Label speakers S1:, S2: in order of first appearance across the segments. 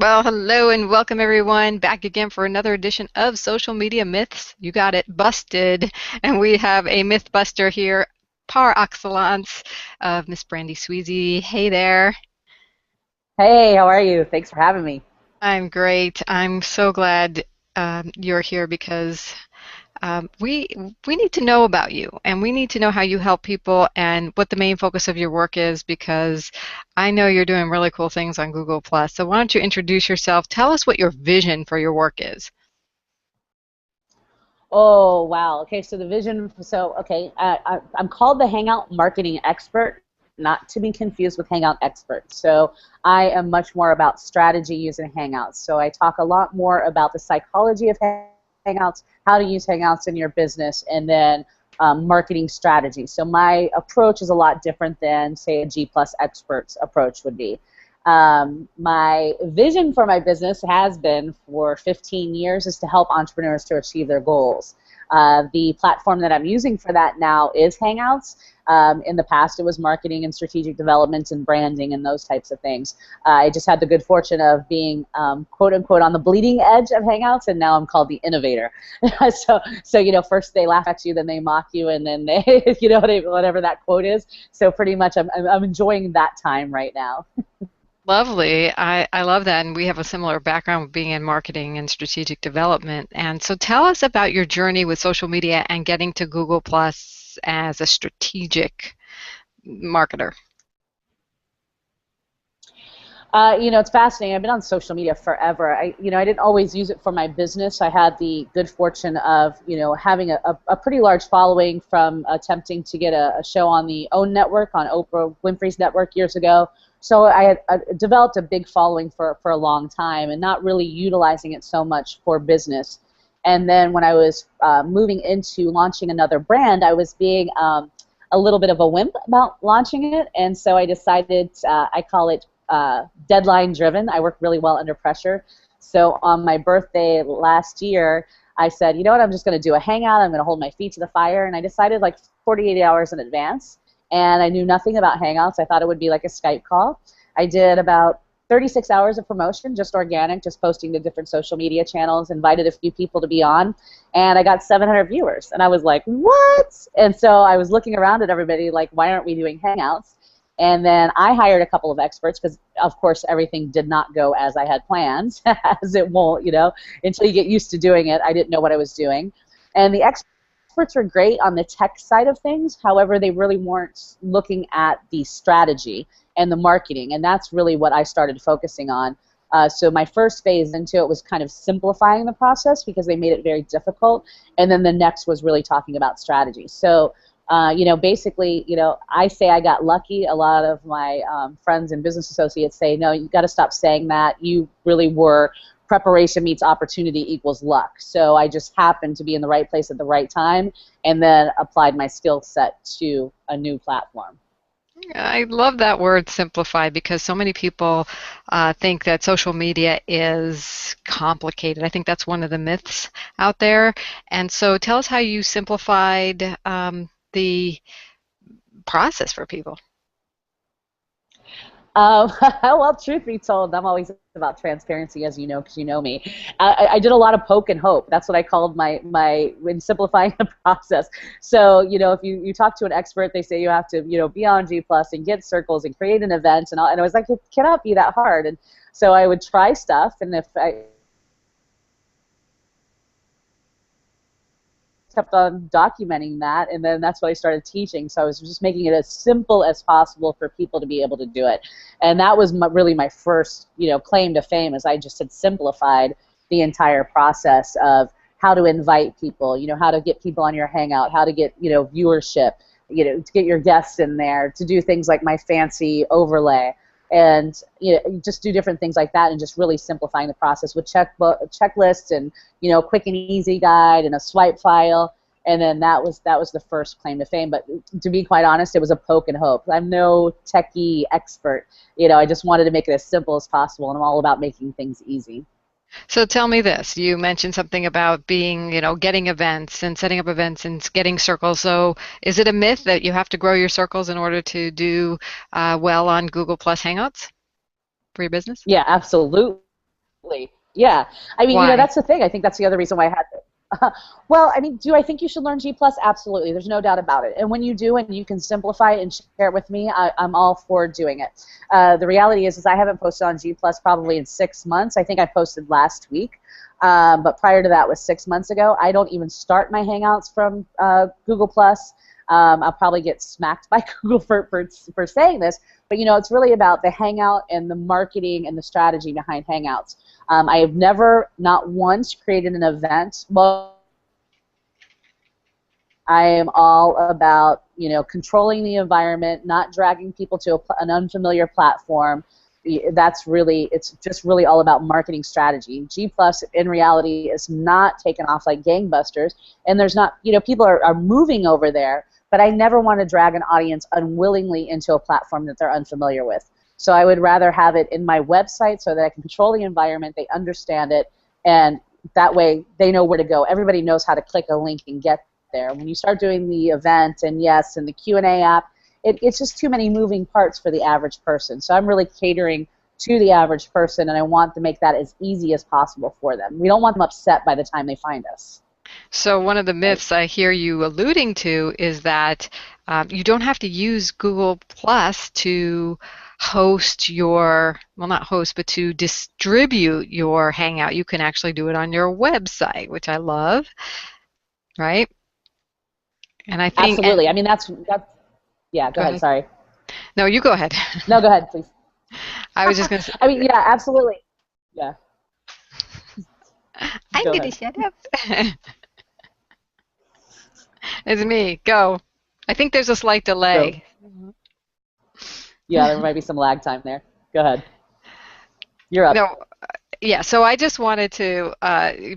S1: Well, hello and welcome everyone back again for another edition of Social Media Myths. You got it busted. And we have a myth buster here, par excellence, of Miss Brandee Sweesy. Hey there.
S2: Hey, how are you? Thanks for having me.
S1: I'm great. I'm so glad you're here because we need to know about you and we need to know how you help people and what the main focus of your work is because I know you're doing really cool things on Google Plus. So why don't you introduce yourself? Tell us what your vision for your work is.
S2: Oh, wow. Okay, so the vision, I'm called the Hangout Marketing Expert, not to be confused with Hangout Expert. So I am much more about strategy using Hangouts. So I talk a lot more about the psychology of Hangouts, how to use Hangouts in your business, and then marketing strategy. So my approach is a lot different than, say, a G Plus Expert's approach would be. My vision for my business has been for 15 years is to help entrepreneurs to achieve their goals. The platform that I'm using for that now is Hangouts. In the past, it was marketing and strategic development and branding and those types of things. I just had the good fortune of being quote unquote on the bleeding edge of Hangouts, and now I'm called the innovator. So first they laugh at you, then they mock you, and then they, whatever that quote is. So pretty much, I'm enjoying that time right now.
S1: Lovely. I love that. And we have a similar background with being in marketing and strategic development. And so tell us about your journey with social media and getting to Google Plus as a strategic marketer.
S2: It's fascinating. I've been on social media forever. I didn't always use it for my business. I had the good fortune of, having a pretty large following from attempting to get a show on the OWN network, on Oprah Winfrey's network years ago. So I had developed a big following for a long time and not really utilizing it so much for business. And then when I was moving into launching another brand, I was being a little bit of a wimp about launching it. And so I decided, I call it deadline driven. I work really well under pressure. So on my birthday last year, I said, you know what, I'm just going to do a hangout. I'm going to hold my feet to the fire. And I decided like 48 hours in advance. And I knew nothing about Hangouts. I thought it would be like a Skype call. I did about 36 hours of promotion, just organic, just posting to different social media channels, invited a few people to be on, and I got 700 viewers. And I was like, what? And so I was looking around at everybody like, why aren't we doing Hangouts? And then I hired a couple of experts because, of course, everything did not go as I had planned, as it won't, until you get used to doing it. I didn't know what I was doing. And the experts were great on the tech side of things. However, they really weren't looking at the strategy and the marketing. And that's really what I started focusing on. So my first phase into it was kind of simplifying the process because they made it very difficult. And then the next was really talking about strategy. So basically, I say I got lucky. A lot of my friends and business associates say, no, you got to stop saying that. You really were preparation meets opportunity equals luck. So I just happened to be in the right place at the right time and then applied my skill set to a new platform.
S1: I love that word simplify because so many people think that social media is complicated. I think that's one of the myths out there. And so tell us how you simplified the process for people.
S2: Well, truth be told, I'm always about transparency, as you know, because you know me. I did a lot of poke and hope. That's what I called my when simplifying the process. So, if you talk to an expert, they say you have to, be on G Plus and get circles and create an event and all. And I was like, it cannot be that hard. And so I would try stuff, and if I kept on documenting that, and then that's what I started teaching. So I was just making it as simple as possible for people to be able to do it, and that was really my first, claim to fame, as I just had simplified the entire process of how to invite people, how to get people on your Hangout, how to get, viewership, to get your guests in there, to do things like my fancy overlay, and just do different things like that, and just really simplifying the process with checklists and quick and easy guide and a swipe file. And then that was the first claim to fame. But to be quite honest, it was a poke and hope. I'm no techie expert. I just wanted to make it as simple as possible, and I'm all about making things easy.
S1: So tell me this. You mentioned something about being, getting events and setting up events and getting circles. So is it a myth that you have to grow your circles in order to do well on Google Plus Hangouts for your business?
S2: Yeah, absolutely. Yeah. I mean,
S1: Why?
S2: that's the thing. I think that's the other reason why I had to. Well, I mean, do I think you should learn G plus? Absolutely. There's no doubt about it. And when you do, and you can simplify it and share it with me, I'm all for doing it. The reality is I haven't posted on G plus probably in 6 months. I think I posted last week, but prior to that was 6 months ago. I don't even start my Hangouts from Google plus. I'll probably get smacked by Google for saying this, but it's really about the Hangout and the marketing and the strategy behind Hangouts. I have never, not once, created an event. Well, I am all about, controlling the environment, not dragging people to an unfamiliar platform. That's really, it's just really all about marketing strategy. G Plus, in reality, is not taken off like gangbusters, and there's not, people are moving over there, but I never want to drag an audience unwillingly into a platform that they're unfamiliar with. So I would rather have it in my website so that I can control the environment, they understand it, and that way they know where to go. Everybody knows how to click a link and get there. When you start doing the event and the Q&A app, it's just too many moving parts for the average person. So I'm really catering to the average person, and I want to make that as easy as possible for them. We don't want them upset by the time they find us.
S1: So one of the
S2: Right?
S1: myths I hear you alluding to is that you don't have to use Google Plus to host your, well, not host, but to distribute your Hangout. You can actually do it on your website, which I love, right? And I think, and
S2: Absolutely. I mean, that's yeah. Go
S1: go
S2: ahead.
S1: ahead.
S2: Sorry.
S1: No, you go ahead.
S2: No, go ahead, please.
S1: I was just going to
S2: I mean, yeah, absolutely. Yeah,
S1: I'm
S2: go
S1: going to
S2: ahead.
S1: shut up. It's me. Go. I think there's a slight
S2: Go.
S1: delay.
S2: Yeah, there might be some lag time there. Go ahead. You're up.
S1: No, yeah, so I just wanted to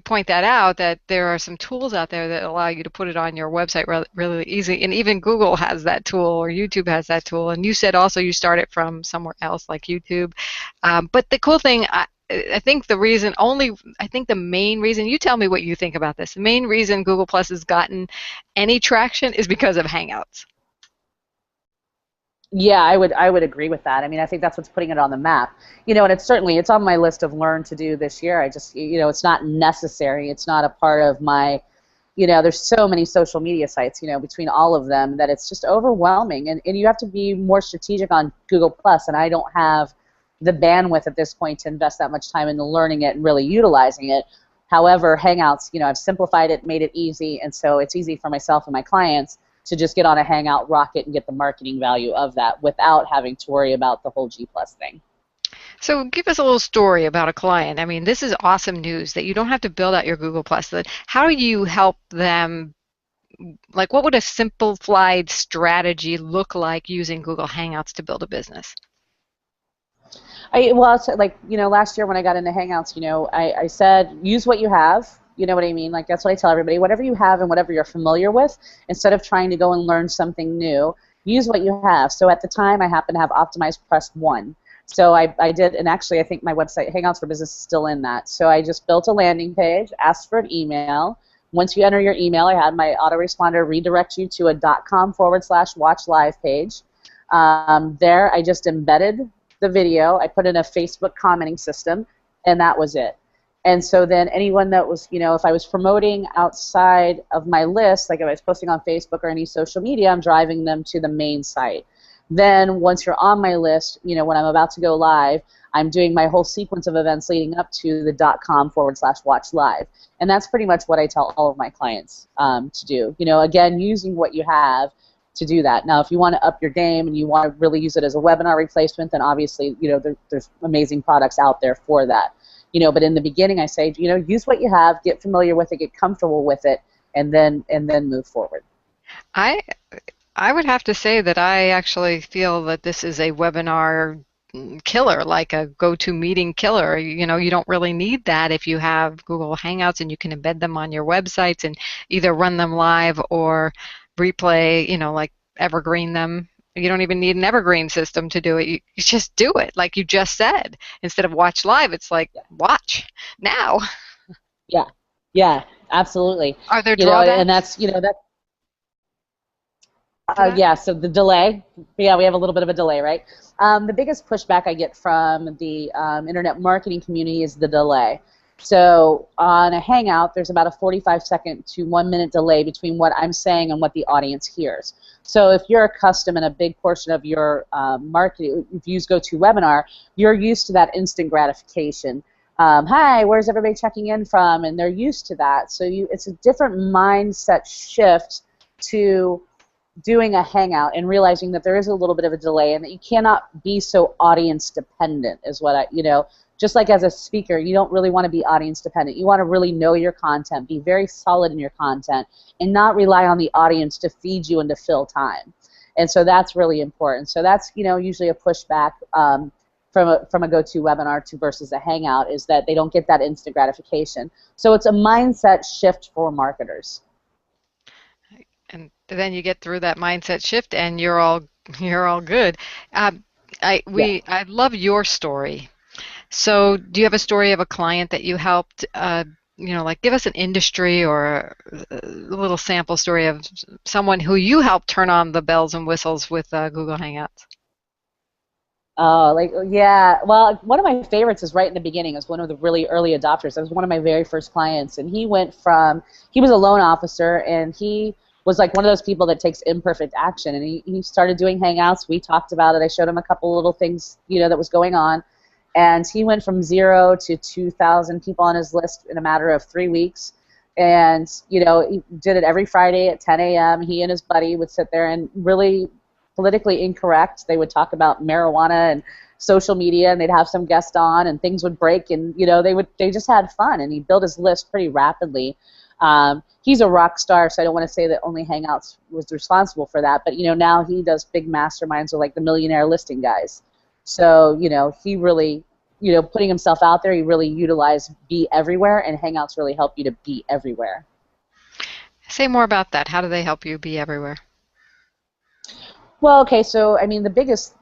S1: point that out that there are some tools out there that allow you to put it on your website really easy. And even Google has that tool or YouTube has that tool. And you said also you start it from somewhere else like YouTube. But the cool thing, I think I think the main reason, you tell me what you think about this, the main reason Google Plus has gotten any traction is because of Hangouts.
S2: Yeah, I would agree with that. I mean, I think that's what's putting it on the map. And it's on my list of learn to do this year. I just it's not necessary. It's not a part of my there's so many social media sites, between all of them that it's just overwhelming. And you have to be more strategic on Google Plus, and I don't have the bandwidth at this point to invest that much time into learning it and really utilizing it. However, Hangouts, I've simplified it, made it easy, and so it's easy for myself and my clients to just get on a Hangout, rock it, and get the marketing value of that without having to worry about the whole G Plus thing.
S1: So give us a little story about a client. I mean, this is awesome news that you don't have to build out your Google Plus. That how do you help them? Like, what would a simplified strategy look like using Google Hangouts to build a business?
S2: Well, it's like, last year when I got into Hangouts, I said, use what you have. You know what I mean? Like, that's what I tell everybody. Whatever you have and whatever you're familiar with, instead of trying to go and learn something new, use what you have. So at the time, I happened to have optimized Press 1. So I did, and actually, I think my website, Hangouts for Business, is still in that. So I just built a landing page, asked for an email. Once you enter your email, I had my autoresponder redirect you to a .com/watch live page. There, I just embedded the video. I put in a Facebook commenting system, and that was it. And so then anyone that was, if I was promoting outside of my list, like if I was posting on Facebook or any social media, I'm driving them to the main site. Then once you're on my list, when I'm about to go live, I'm doing my whole sequence of events leading up to the .com/watch live. And that's pretty much what I tell all of my clients to do. Again, using what you have to do that. Now, if you want to up your game and you want to really use it as a webinar replacement, then obviously, there's amazing products out there for that. But in the beginning, I say, use what you have, get familiar with it, get comfortable with it, and then move forward.
S1: I I would have to say that I actually feel that this is a webinar killer, like a go-to meeting killer. You don't really need that if you have Google Hangouts and you can embed them on your websites and either run them live or replay, like evergreen them. You don't even need an evergreen system to do it. You just do it, like you just said. Instead of watch live, it's like watch now.
S2: Yeah, yeah, absolutely.
S1: Are there
S2: And
S1: drawbacks?
S2: that's, that
S1: to that?
S2: Yeah, so the delay, yeah, we have a little bit of a delay, right? The biggest pushback I get from the internet marketing community is the delay. So on a Hangout, there's about a 45-second to 1 minute delay between what I'm saying and what the audience hears. So if you're accustomed in a big portion of your marketing, if you use GoToWebinar, you're used to that instant gratification. Hi, where's everybody checking in from? And they're used to that. So it's a different mindset shift to doing a Hangout and realizing that there is a little bit of a delay and that you cannot be so audience dependent is what just like as a speaker, you don't really want to be audience dependent. You want to really know your content, be very solid in your content, and not rely on the audience to feed you and to fill time. And so that's really important. So that's, usually a pushback from a GoToWebinar to versus a Hangout is that they don't get that instant gratification. So it's a mindset shift for marketers.
S1: And then you get through that mindset shift, and you're all good.
S2: Yeah.
S1: I love your story. So, do you have a story of a client that you helped? Like give us an industry or a little sample story of someone who you helped turn on the bells and whistles with Google Hangouts.
S2: Oh, yeah. Well, one of my favorites is right in the beginning. Is one of the really early adopters. That was one of my very first clients, and he was a loan officer, and he was like one of those people that takes imperfect action, and he started doing Hangouts. We talked about it. I showed him a couple little things, that was going on, and he went from 0 to 2,000 people on his list in a matter of 3 weeks. And, he did it every Friday at 10 a.m. He and his buddy would sit there and really politically incorrect. They would talk about marijuana and social media, and they'd have some guest on, and things would break, and they just had fun. And he built his list pretty rapidly. He's a rock star, so I don't want to say that only Hangouts was responsible for that. But now he does big masterminds with like the millionaire listing guys. So he really putting himself out there, he really utilized be everywhere, and Hangouts really help you to be everywhere.
S1: Say more about that. How do they help you be everywhere?
S2: Well, okay, so I mean the biggest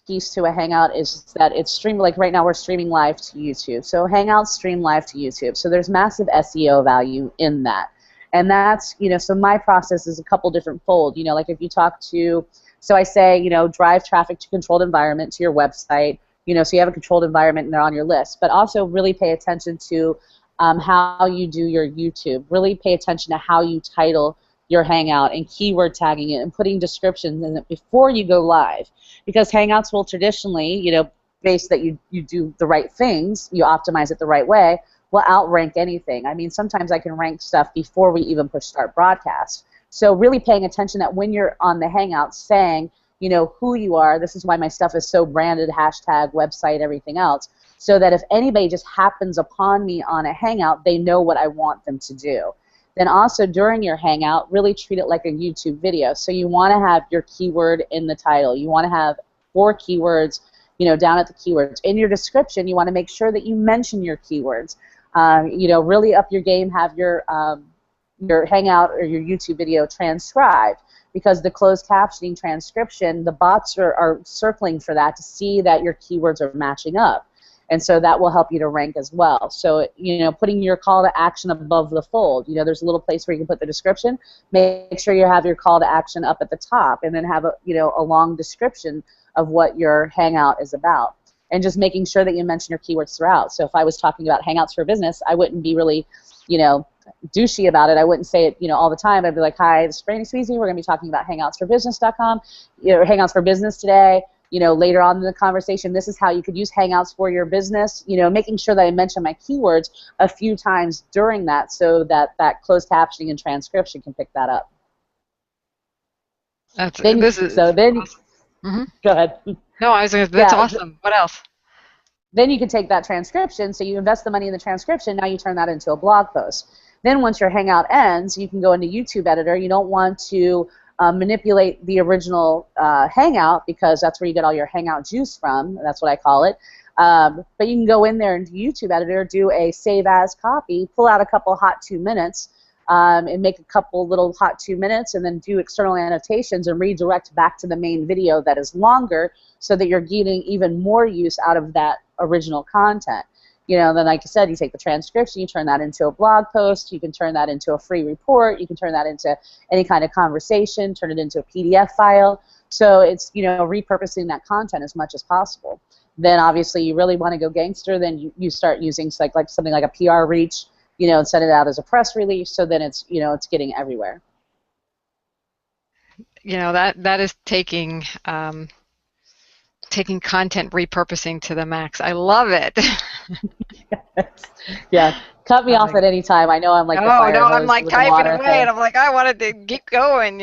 S2: piece to a Hangout is that it's streamed, like right now we're streaming live to YouTube. So Hangouts stream live to YouTube. So there's massive SEO value in that. And that's, so my process is a couple different fold. Like if you talk to, so I say, drive traffic to controlled environment to your website, so you have a controlled environment and they're on your list. But also really pay attention to how you do your YouTube. Really pay attention to how you title your Hangout and keyword tagging it and putting descriptions in it before you go live, because Hangouts will traditionally, based that you do the right things, you optimize it the right way, will outrank anything. I mean, sometimes I can rank stuff before we even push start broadcast. So really paying attention that when you're on the Hangout saying, who you are, this is why my stuff is so branded, hashtag, website, everything else, so that if anybody just happens upon me on a Hangout, they know what I want them to do. Then also during your Hangout, really treat it like a YouTube video. So you want to have your keyword in the title. You want to have 4 keywords, down at the keywords. In your description, you want to make sure that you mention your keywords. Really up your game, have your Hangout or your YouTube video transcribed, because the closed captioning transcription, the bots are circling for that to see that your keywords are matching up. And so that will help you to rank as well. So, putting your call to action above the fold. There's a little place where you can put the description. Make sure you have your call to action up at the top, and then have a long description of what your Hangout is about. And just making sure that you mention your keywords throughout. So if I was talking about Hangouts for business, I wouldn't be really, douchey about it. I wouldn't say it, all the time. I'd be like, hi, this is Brandee Sweesy. We're going to be talking about hangoutsforbusiness.com, Hangouts for business today. Later on in the conversation, this is how you could use Hangouts for your business, making sure that I mention my keywords a few times during that, so that closed captioning and transcription can pick that up.
S1: Mhm.
S2: Go ahead.
S1: No, that's
S2: Yeah,
S1: awesome. What else?
S2: then you can take that transcription, so you invest the money in the transcription, now you turn that into a blog post. Then once your Hangout ends, you can go into YouTube Editor. You don't want to manipulate the original Hangout, because that's where you get all your Hangout juice from. That's what I call it. But you can go in there into YouTube Editor, do a save as copy, pull out a couple hot 2 minutes, and make a couple little hot 2 minutes, and then do external annotations and redirect back to the main video that is longer, so that you're getting even more use out of that original content. Then like you said, you take the transcription, you turn that into a blog post, you can turn that into a free report, you can turn that into any kind of conversation, turn it into a PDF file. So it's, repurposing that content as much as possible. Then obviously you really want to go gangster, then you start using like something like a PR reach, and send it out as a press release, so then it's, it's getting everywhere.
S1: That is taking content repurposing to the max. I love it.
S2: Yeah, cut me off
S1: Like,
S2: at any time. I know I'm like the
S1: oh no,
S2: fire
S1: I'm
S2: hose
S1: like
S2: with the
S1: typing
S2: water
S1: away, and
S2: thing.
S1: I'm like, I wanted to keep going.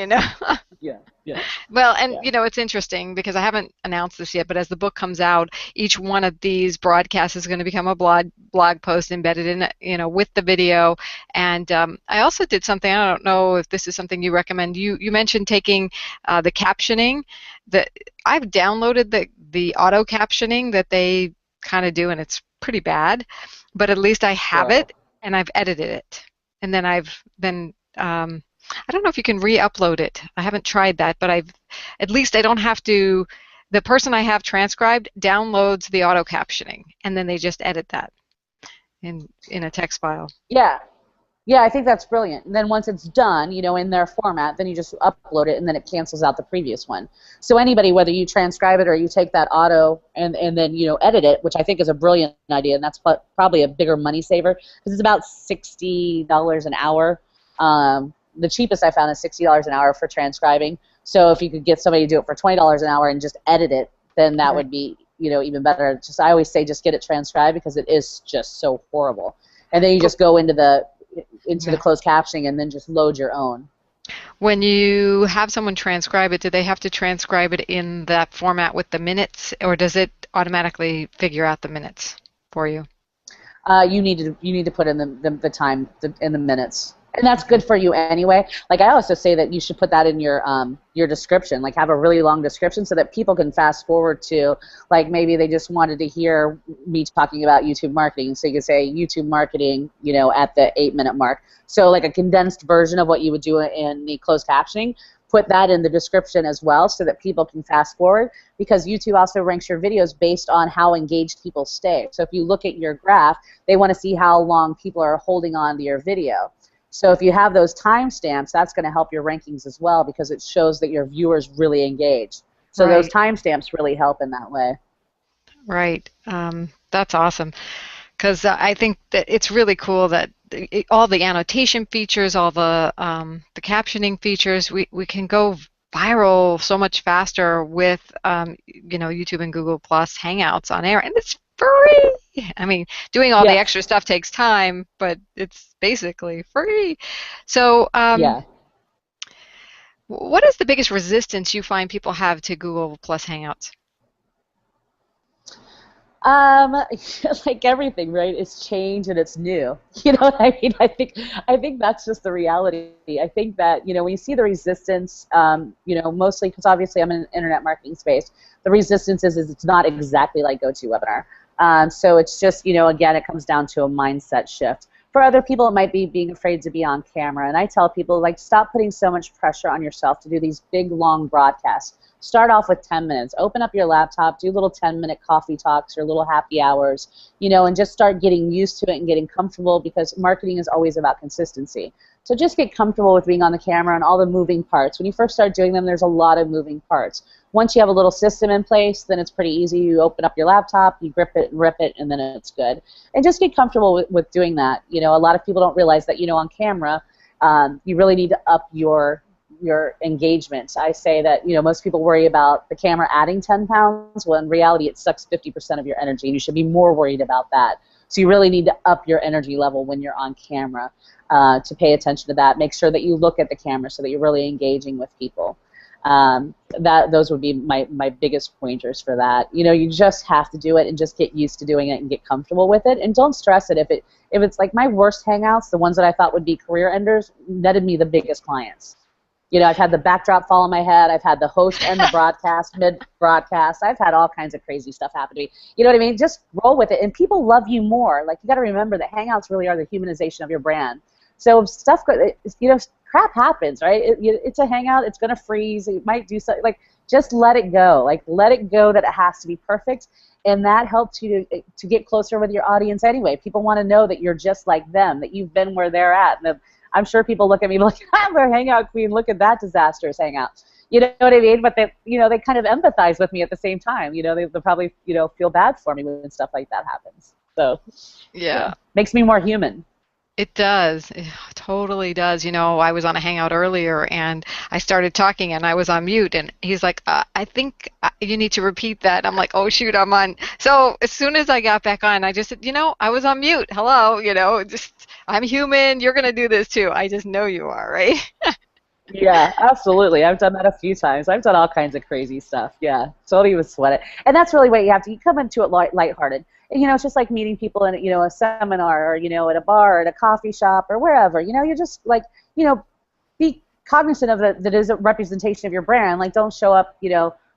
S2: Yeah, yeah,
S1: Well, and
S2: yeah.
S1: it's interesting because I haven't announced this yet, but as the book comes out, each one of these broadcasts is going to become a blog post embedded in it, with the video. And I also did something. I don't know if this is something you recommend. You mentioned taking the captioning. That I've downloaded the auto captioning that they kind of do, and it's pretty bad. But at least I have
S2: Sure.
S1: it, and I've edited it, and then I've then. I don't know if you can re-upload it. I haven't tried that, but at least I don't have to. The person I have transcribed downloads the auto captioning, and then they just edit that in a text file.
S2: Yeah. Yeah, I think that's brilliant. And then once it's done, in their format, then you just upload it and then it cancels out the previous one. So anybody, whether you transcribe it or you take that auto and then, edit it, which I think is a brilliant idea, and that's probably a bigger money saver because it's about $60 an hour. The cheapest I found is $60 an hour for transcribing. So if you could get somebody to do it for $20 an hour and just edit it, then that
S1: Right.
S2: would be, even better. I always say just get it transcribed because it is just so horrible. And then you
S1: Cool.
S2: just go into the
S1: Yeah.
S2: closed captioning and then just load your own.
S1: When you have someone transcribe it, do they have to transcribe it in that format with the minutes, or does it automatically figure out the minutes for you?
S2: You need to put in the time in the minutes, and that's good for you anyway. Like I also say that you should put that in your description, like have a really long description so that people can fast forward to, like maybe they just wanted to hear me talking about YouTube marketing, so you could say YouTube marketing, at the 8-minute mark. So like a condensed version of what you would do in the closed captioning, put that in the description as well so that people can fast forward, because YouTube also ranks your videos based on how engaged people stay. So if you look at your graph, they want to see how long people are holding on to your video. So if you have those timestamps, that's going to help your rankings as well because it shows that your viewers really engaged. So those
S1: Right.
S2: timestamps really help in that way.
S1: Right. That's awesome. Because I think that it's really cool that all the annotation features, all the captioning features, we can go viral so much faster with YouTube and Google Plus Hangouts on air, and it's free. I mean, doing all the
S2: Yes.
S1: extra stuff takes time, but it's basically free. So,
S2: Yeah.
S1: what is the biggest resistance you find people have to Google Plus Hangouts?
S2: Um, like everything, right? It's change and it's new. You know what I mean? I think that's just the reality. I think that, when you see the resistance, mostly because obviously I'm in an internet marketing space, the resistance is it's not exactly like GoToWebinar. So it's just, again, it comes down to a mindset shift. For other people, it might be being afraid to be on camera. And I tell people, like, stop putting so much pressure on yourself to do these big, long broadcasts. Start off with 10 minutes. Open up your laptop, do little 10-minute coffee talks or little happy hours, and just start getting used to it and getting comfortable, because marketing is always about consistency. So just get comfortable with being on the camera and all the moving parts. When you first start doing them, there's a lot of moving parts. Once you have a little system in place, then it's pretty easy. You open up your laptop, you grip it and rip it, and then it's good. And just get comfortable with doing that. A lot of people don't realize that, on camera, you really need to up your engagement. I say that, most people worry about the camera adding 10 pounds. Well, in reality, it sucks 50% of your energy, and you should be more worried about that. So you really need to up your energy level when you're on camera, to pay attention to that. Make sure that you look at the camera so that you're really engaging with people. Those would be my biggest pointers for that. You just have to do it and just get used to doing it and get comfortable with it, and don't stress it. If it's like my worst Hangouts, the ones that I thought would be career enders, netted me the biggest clients. I've had the backdrop fall on my head. I've had the host end the broadcast mid-broadcast. I've had all kinds of crazy stuff happen to me. You know what I mean? Just roll with it, and people love you more. Like, you got to remember that Hangouts really are the humanization of your brand. So if crap happens, right? It's a Hangout. It's going to freeze. It might do something. Like, just let it go. Like, let it go that it has to be perfect, and that helps you to get closer with your audience anyway. People want to know that you're just like them, that you've been where they're at. And I'm sure people look at me like, I'm their hangout queen. Look at that disastrous hangout. You know what I mean? But they, they kind of empathize with me at the same time. They'll probably, feel bad for me when stuff like that happens. So,
S1: Yeah.
S2: makes me more human.
S1: It does. It totally does. I was on a Hangout earlier and I started talking and I was on mute and he's like, I think you need to repeat that. I'm like, oh, shoot, I'm on. So as soon as I got back on, I just said, I was on mute. Hello, I'm human. You're going to do this too. I just know you are, right?
S2: Yeah, absolutely. I've done that a few times. I've done all kinds of crazy stuff. Yeah, don't even sweat it. And that's really what you have to. You come into it lighthearted. And, it's just like meeting people in, a seminar or, at a bar, or at a coffee shop or wherever. You're just like, be cognizant of that is a representation of your brand. Like, don't show up,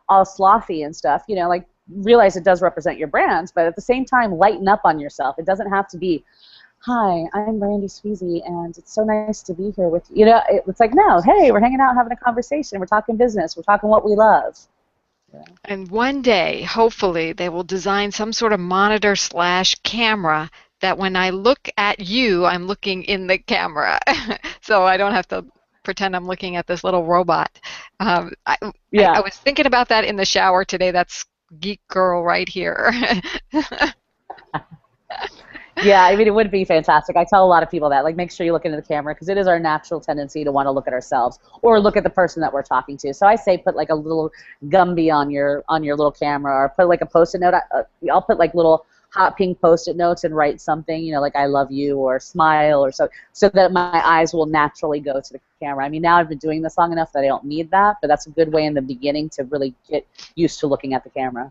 S2: all slothy and stuff. Like, realize it does represent your brands, but at the same time, lighten up on yourself. It doesn't have to be, hi, I'm Brandee Sweesy, and it's so nice to be here with you. It's like, no, hey, we're hanging out, having a conversation. We're talking business. We're talking what we love. Yeah.
S1: And one day, hopefully, they will design some sort of monitor/camera that when I look at you, I'm looking in the camera. So I don't have to pretend I'm looking at this little robot. I was thinking about that in the shower today. That's geek girl right here.
S2: Yeah, I mean, it would be fantastic. I tell a lot of people that, like, make sure you look into the camera because it is our natural tendency to want to look at ourselves or look at the person that we're talking to. So I say put like a little Gumby on your little camera, or put like a Post-it note. I'll put like little hot pink Post-it notes and write something, like I love you or smile or so that my eyes will naturally go to the camera. I mean, now I've been doing this long enough that I don't need that, but that's a good way in the beginning to really get used to looking at the camera.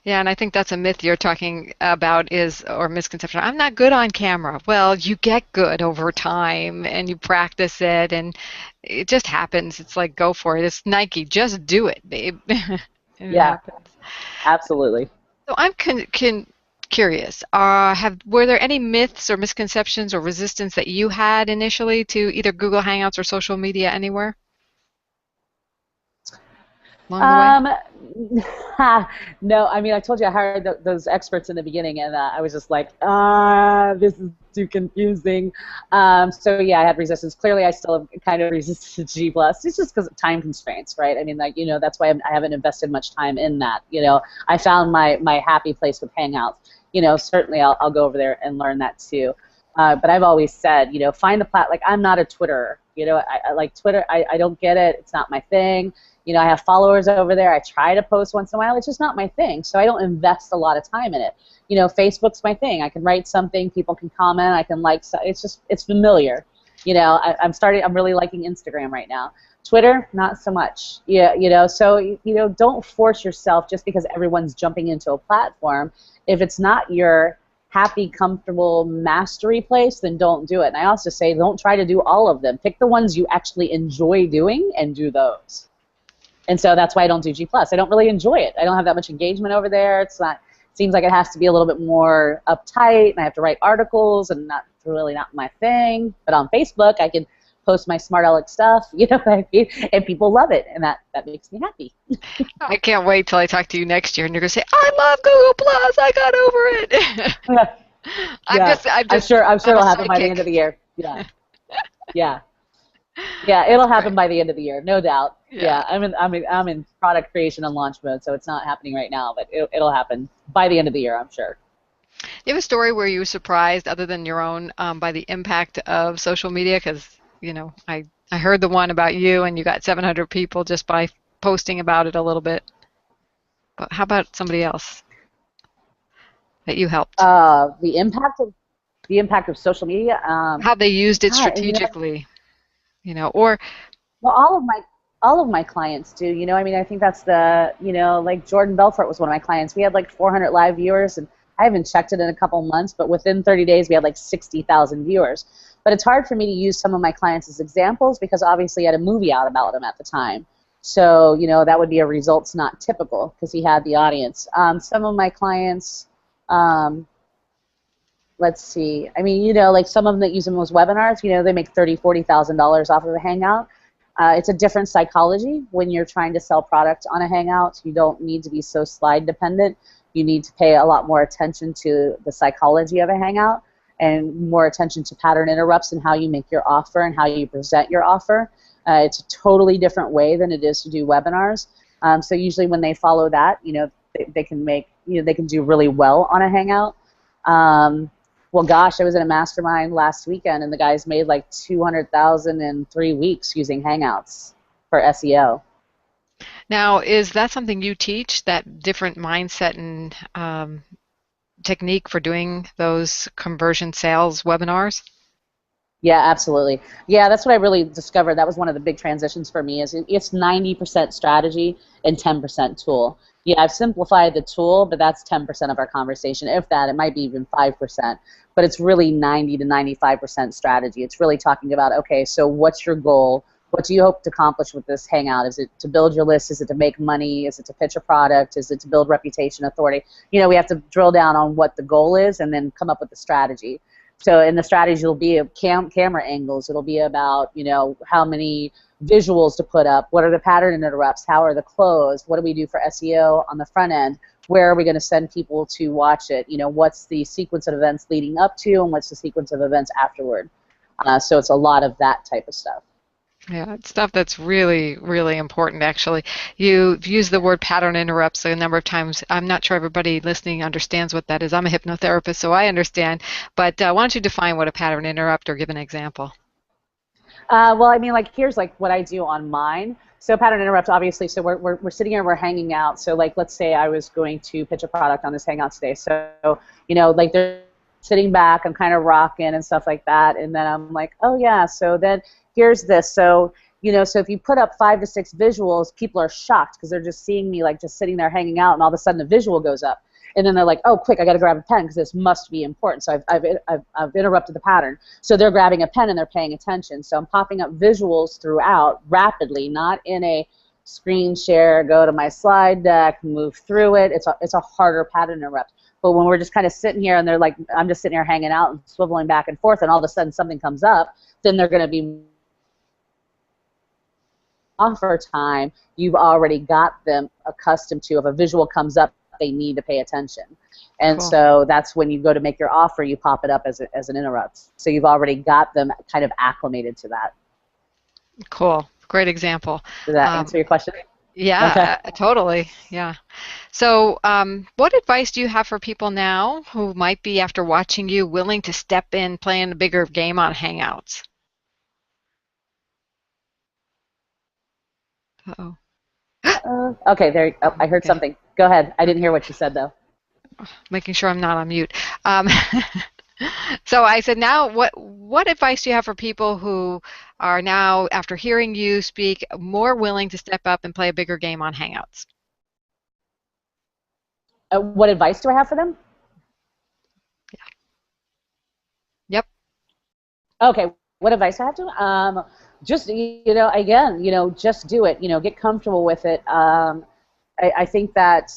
S1: Yeah, and I think that's a myth you're talking about or misconception. I'm not good on camera. Well, you get good over time and you practice it and it just happens. It's like, go for it. It's Nike. Just do it, babe. And it
S2: Yeah,
S1: happens.
S2: absolutely.
S1: So I'm curious. Were there any myths or misconceptions or resistance that you had initially to either Google Hangouts or social media anywhere along the way?
S2: Um, no, I mean, I told you I hired those experts in the beginning, and I was just like, this is too confusing. So yeah, I had resistance. Clearly, I still have kind of resisted to G+. It's just because of time constraints, right? I mean, like, that's why I haven't invested much time in that. I found my happy place with Hangouts. Certainly I'll go over there and learn that too. But I've always said, find the like, I'm not a Twitterer. I like Twitter. I don't get it. It's not my thing. I have followers over there. I try to post once in a while. It's just not my thing, so I don't invest a lot of time in it. Facebook's my thing. I can write something, people can comment, I can like. It's familiar. I'm really liking Instagram right now. Twitter, not so much. Yeah, so don't force yourself just because everyone's jumping into a platform. If it's not your happy, comfortable mastery place, then don't do it. And I also say don't try to do all of them. Pick the ones you actually enjoy doing and do those. And so that's why I don't do G+. I don't really enjoy it. I don't have that much engagement over there. It seems like it has to be a little bit more uptight, and I have to write articles, and that's really not my thing. But on Facebook, I can post my smart aleck stuff, what I mean? And people love it, and that makes me happy.
S1: I can't wait till I talk to you next year, and you're gonna say, "I love Google Plus. I got over it."
S2: I'm sure it'll happen by the end of the year. Yeah, it'll happen by the end of the year, no doubt. Yeah, I'm in product creation and launch mode, so it's not happening right now, but it'll happen by the end of the year, I'm sure.
S1: Do you have a story where you were surprised, other than your own, by the impact of social media? Because I heard the one about you, and you got 700 people just by posting about it a little bit. But how about somebody else that you helped?
S2: The impact of social media.
S1: How they used it strategically, or
S2: well, all of my clients do. I mean, I think that's like Jordan Belfort was one of my clients. We had like 400 live viewers, and I haven't checked it in a couple months, but within 30 days we had like 60,000 viewers. But it's hard for me to use some of my clients as examples because obviously I had a movie out about them at the time. So, that would be a results not typical because he had the audience. Some of my clients, let's see. I mean, like some of them that use them as webinars, they make $30,000, $40,000 off of a Hangout. It's a different psychology when you're trying to sell product on a Hangout. You don't need to be so slide dependent. You need to pay a lot more attention to the psychology of a Hangout and more attention to pattern interrupts and how you make your offer and how you present your offer. It's a totally different way than it is to do webinars. So usually when they follow that, they can make, they can do really well on a Hangout. Well, gosh, I was in a mastermind last weekend, and the guys made like 200,000 in 3 weeks using Hangouts for SEO.
S1: Now, is that something you teach, that different mindset and technique for doing those conversion sales webinars?
S2: Yeah, absolutely. Yeah, that's what I really discovered. That was one of the big transitions for me. Is it's 90% strategy and 10% tool. Yeah, I've simplified the tool, but that's 10% of our conversation. If that, it might be even 5%. But it's really 90 to 95% strategy. It's really talking about, okay, so what's your goal? What do you hope to accomplish with this Hangout? Is it to build your list? Is it to make money? Is it to pitch a product? Is it to build reputation, authority? We have to drill down on what the goal is and then come up with the strategy. So in the strategy, it'll be camera angles. It'll be about, how many visuals to put up. What are the pattern interrupts? How are the close? What do we do for SEO on the front end? Where are we going to send people to watch it? What's the sequence of events leading up to, and what's the sequence of events afterward? So it's a lot of that type of stuff.
S1: Yeah, it's stuff that's really, really important, actually. You've used the word pattern interrupts a number of times. I'm not sure everybody listening understands what that is. I'm a hypnotherapist, so I understand. But why don't you define what a pattern interrupt or give an example?
S2: Well, I mean, here's what I do on mine. So pattern interrupt, obviously. So we're sitting here, we're hanging out. So let's say I was going to pitch a product on this Hangout today. So they're sitting back, I'm kind of rocking and stuff like that, and then I'm like, oh yeah. So then here's this. So so if you put up 5 to 6 visuals, people are shocked because they're just seeing me just sitting there hanging out, and all of a sudden a visual goes up. And then they're like, oh, quick, I got to grab a pen because this must be important. So I've interrupted the pattern. So they're grabbing a pen and they're paying attention. So I'm popping up visuals throughout rapidly, not in a screen share, go to my slide deck, move through it. It's a harder pattern interrupt. But when we're just kind of sitting here and they're like, I'm just sitting here hanging out and swiveling back and forth, and all of a sudden something comes up, then they're going to be offer time. You've already got them accustomed to, if a visual comes up, they need to pay attention. And
S1: Cool.
S2: so that's when you go to make your offer, you pop it up as an interrupt. So you've already got them kind of acclimated to that.
S1: Cool. Great example.
S2: Does that answer your question?
S1: Yeah, totally. Yeah. So, what advice do you have for people now who might be, after watching you, willing to step in, playing a bigger game on Hangouts? Uh-oh.
S2: Okay, there. Oh, I heard
S1: Okay.
S2: something. Go ahead. I didn't hear what you said, though.
S1: Making sure I'm not on mute. Um, so I said, now, what advice do you have for people who are now, after hearing you speak, more willing to step up and play a bigger game on Hangouts?
S2: What advice do I have for them?
S1: Yep.
S2: Okay, what advice I have to? Just again, just do it. Get comfortable with it. I think that.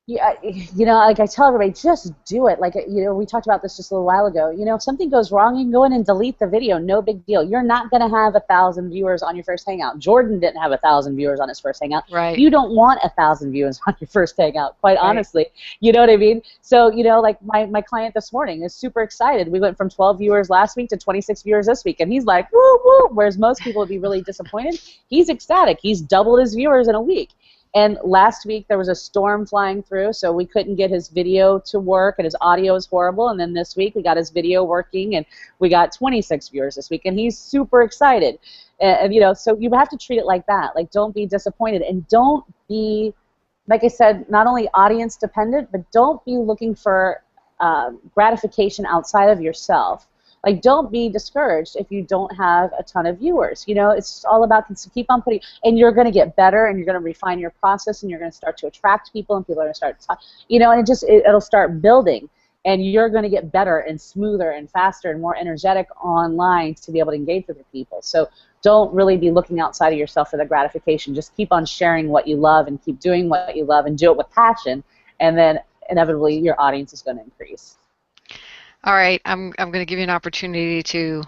S2: Yeah, I tell everybody, just do it. We talked about this just a little while ago. If something goes wrong, you can go in and delete the video. No big deal. You're not going to have 1,000 viewers on your first Hangout. Jordan didn't have 1,000 viewers on his first Hangout.
S1: Right.
S2: You don't want 1,000 viewers on your first Hangout, quite
S1: Right.
S2: honestly. You know what I mean? So, my client this morning is super excited. We went from 12 viewers last week to 26 viewers this week, and he's like, woo, woo, whereas most people would be really disappointed. He's ecstatic. He's doubled his viewers in a week. And last week there was a storm flying through, so we couldn't get his video to work, and his audio is horrible. And then this week we got his video working, and we got 26 viewers this week, and he's super excited. And so you have to treat it like that. Don't be disappointed, and don't be, like I said, not only audience dependent, but don't be looking for gratification outside of yourself. Don't be discouraged if you don't have a ton of viewers. It's all about keep on putting, and you're going to get better, and you're going to refine your process, and you're going to start to attract people, and people are going to start to talk, and it'll start building, and you're going to get better and smoother and faster and more energetic online to be able to engage with your people. So don't really be looking outside of yourself for the gratification. Just keep on sharing what you love and keep doing what you love and do it with passion, and then inevitably your audience is going to increase.
S1: All right, I'm going to give you an opportunity to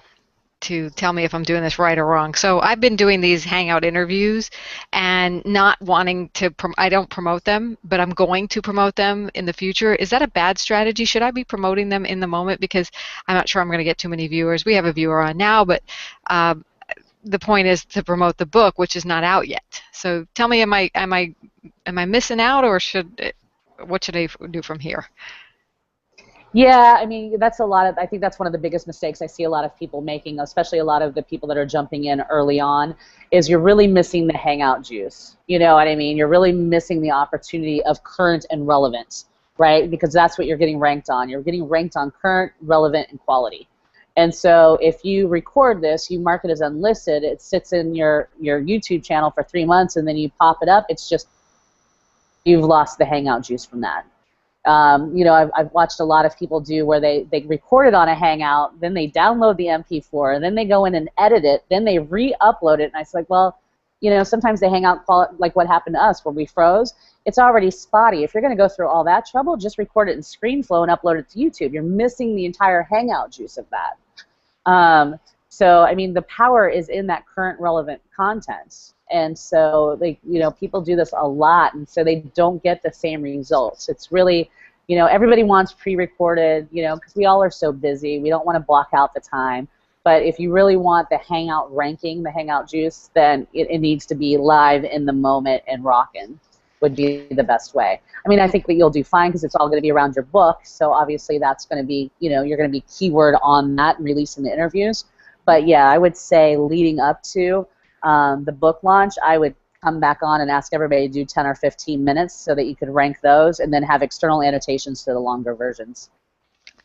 S1: to tell me if I'm doing this right or wrong. So I've been doing these Hangout interviews and not wanting to, I don't promote them, but I'm going to promote them in the future. Is that a bad strategy? Should I be promoting them in the moment? Because I'm not sure I'm going to get too many viewers. We have a viewer on now, but um, the point is to promote the book, which is not out yet. So tell me, am I missing out, or what should I do from here?
S2: Yeah, I mean, that's a lot of, I think that's one of the biggest mistakes I see a lot of people making, especially a lot of the people that are jumping in early on, is you're really missing the hangout juice. You know what I mean? You're really missing the opportunity of current and relevant, right? Because that's what you're getting ranked on. You're getting ranked on current, relevant, and quality. And so if you record this, you mark it as unlisted, it sits in your YouTube channel for 3 months, and then you pop it up, it's just, you've lost the hangout juice from that. You know, I've watched a lot of people do where they record it on a Hangout, then they download the MP4, and then they go in and edit it, then they re-upload it, and I was like, well, you know, sometimes the Hangout, like what happened to us where we froze, it's already spotty. If you're going to go through all that trouble, just record it in ScreenFlow and upload it to YouTube. You're missing the entire Hangout juice of that. So, I mean, the power is in that current relevant content. And so, you know, people do this a lot, and so they don't get the same results. It's really, you know, everybody wants pre-recorded, you know, because we all are so busy. We don't want to block out the time. But if you really want the Hangout ranking, the Hangout juice, then it needs to be live in the moment and rocking would be the best way. I mean, I think that you'll do fine because it's all going to be around your book. So obviously that's going to be, you know, you're going to be keyword on that and releasing the interviews. But yeah, I would say leading up to the book launch, I would come back on and ask everybody to do 10 or 15 minutes so that you could rank those and then have external annotations to the longer versions.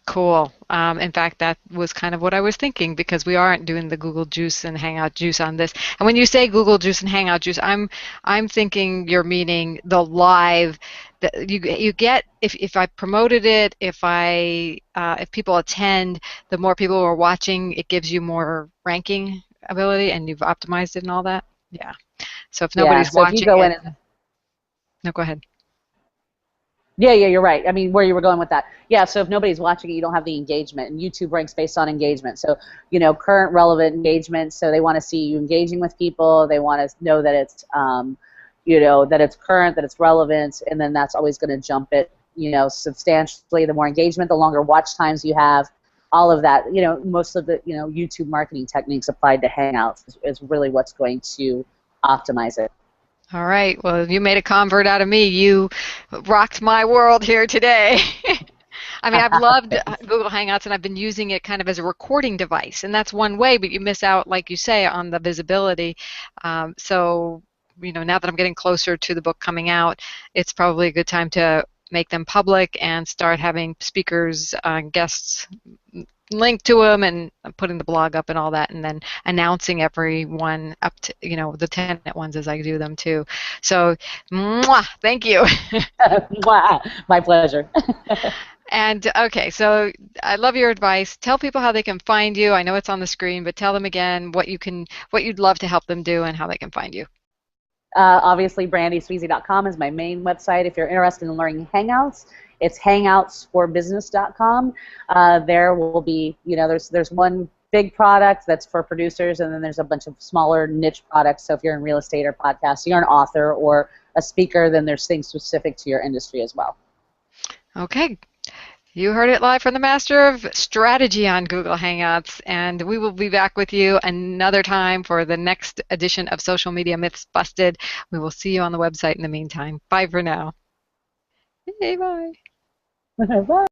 S1: Cool. In fact, that was kind of what I was thinking, because we aren't doing the Google Juice and Hangout Juice on this. And when you say Google Juice and Hangout Juice, I'm thinking you're meaning the live that you get if I promoted it, if people attend, the more people who are watching, it gives you more ranking ability, and you've optimized it and all that. Yeah. So if
S2: Yeah,
S1: nobody's
S2: so if you
S1: watching
S2: go
S1: it,
S2: in and
S1: no, go ahead.
S2: yeah, you're right. I mean, where you were going with that. Yeah, so if nobody's watching it, you don't have the engagement, and YouTube ranks based on engagement. So, you know, current relevant engagement, so they want to see you engaging with people. They want to know that it's, you know, that it's current, that it's relevant, and then that's always going to jump it, you know, substantially. The more engagement, the longer watch times you have, all of that. You know, most of the, you know, YouTube marketing techniques applied to Hangouts is really what's going to optimize it.
S1: All right. Well, you made a convert out of me. You rocked my world here today. I mean, I've loved Google Hangouts, and I've been using it kind of as a recording device, and that's one way, but you miss out, like you say, on the visibility. So, you know, now that I'm getting closer to the book coming out, it's probably a good time to make them public and start having speakers, guests link to them, and putting the blog up and all that, and then announcing everyone up to, you know, the tenant ones as I do them too. So, mwah, thank you.
S2: My pleasure.
S1: And okay, so I love your advice. Tell people how they can find you. I know it's on the screen, but tell them again what you'd love to help them do and how they can find you.
S2: Obviously, brandeesweesy.com is my main website. If you're interested in learning Hangouts, it's hangoutsforbusiness.com. There will be, you know, there's one big product that's for producers, and then there's a bunch of smaller niche products. So if you're in real estate or podcasts, you're an author or a speaker, then there's things specific to your industry as well.
S1: Okay. You heard it live from the master of strategy on Google Hangouts, and we will be back with you another time for the next edition of Social Media Myths Busted. We will see you on the website in the meantime. Bye for now. Hey, bye.
S2: Bye.